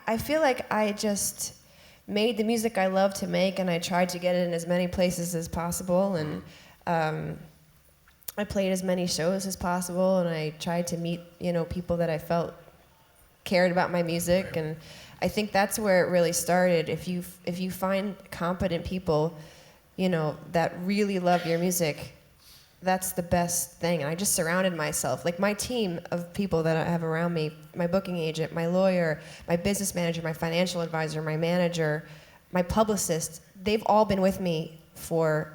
I feel like I just made the music I love to make, and I tried to get it in as many places as possible, and I played as many shows as possible, and I tried to meet, people that I felt cared about my music, Right. and I think that's where it really started. If you find competent people, that really love your music, that's the best thing. And I just surrounded myself, like my team of people that I have around me, my booking agent, my lawyer, my business manager, my financial advisor, my manager, my publicist, they've all been with me for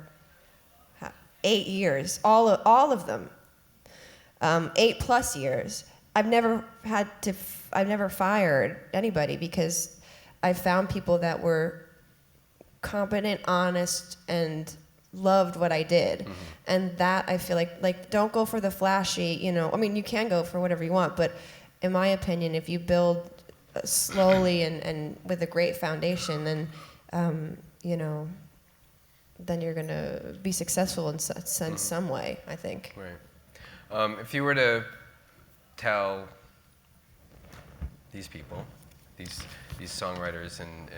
8 years, all of them, 8+ years. I've never fired anybody because I found people that were competent, honest, and loved what I did. Mm-hmm. And that, I feel like don't go for the flashy, you can go for whatever you want, but in my opinion, if you build slowly and with a great foundation, then, then you're gonna be successful in some way, I think. Right. If you were to tell these people, these songwriters and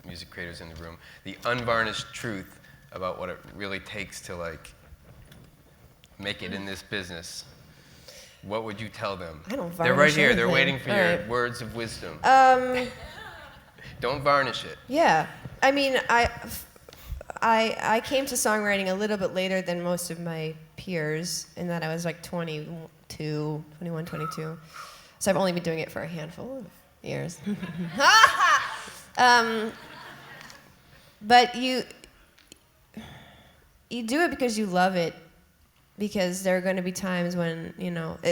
music creators in the room, the unvarnished truth about what it really takes to make it in this business, what would you tell them? I don't varnish They're right here. anything. They're waiting for All your right. words of wisdom. Don't varnish it. Yeah, I came to songwriting a little bit later than most of my peers, in that I was like 21, 22. So I've only been doing it for a handful of years. But you do it because you love it, because there are going to be times when,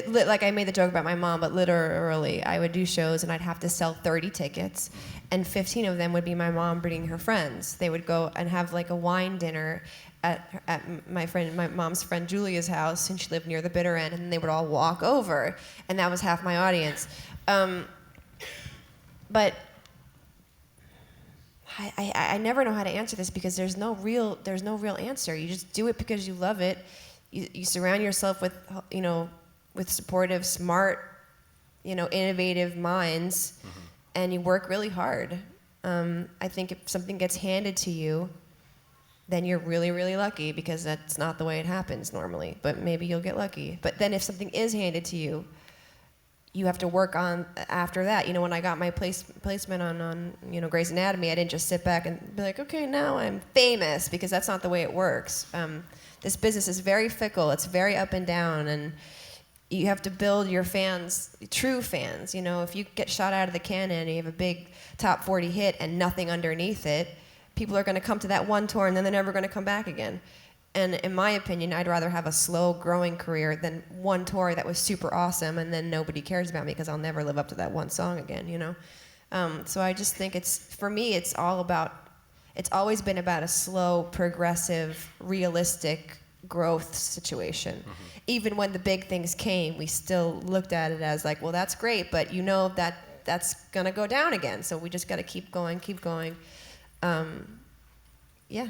like I made the joke about my mom, but literally I would do shows and I'd have to sell 30 tickets, and 15 of them would be my mom bringing her friends. They would go and have like a wine dinner at my mom's friend Julia's house, and she lived near the bitter end, and they would all walk over, and that was half my audience. But I never know how to answer this, because there's no real answer. You just do it because you love it. You surround yourself with with supportive, smart, innovative minds, and you work really hard. I think if something gets handed to you, then you're really, really lucky, because that's not the way it happens normally. But maybe you'll get lucky. But then if something is handed to you, you have to work on after that. When I got my placement on Grey's Anatomy, I didn't just sit back and be like, okay, now I'm famous, because that's not the way it works. This business is very fickle. It's very up and down, and you have to build your fans, true fans. If you get shot out of the cannon and you have a big top 40 hit and nothing underneath it, people are going to come to that one tour, and then they're never going to come back again. And in my opinion, I'd rather have a slow growing career than one tour that was super awesome and then nobody cares about me because I'll never live up to that one song again, So I just think for me, it's always been about a slow, progressive, realistic growth situation. Mm-hmm. Even when the big things came, we still looked at it as like, well, that's great, but that's gonna go down again. So we just gotta keep going. Yeah.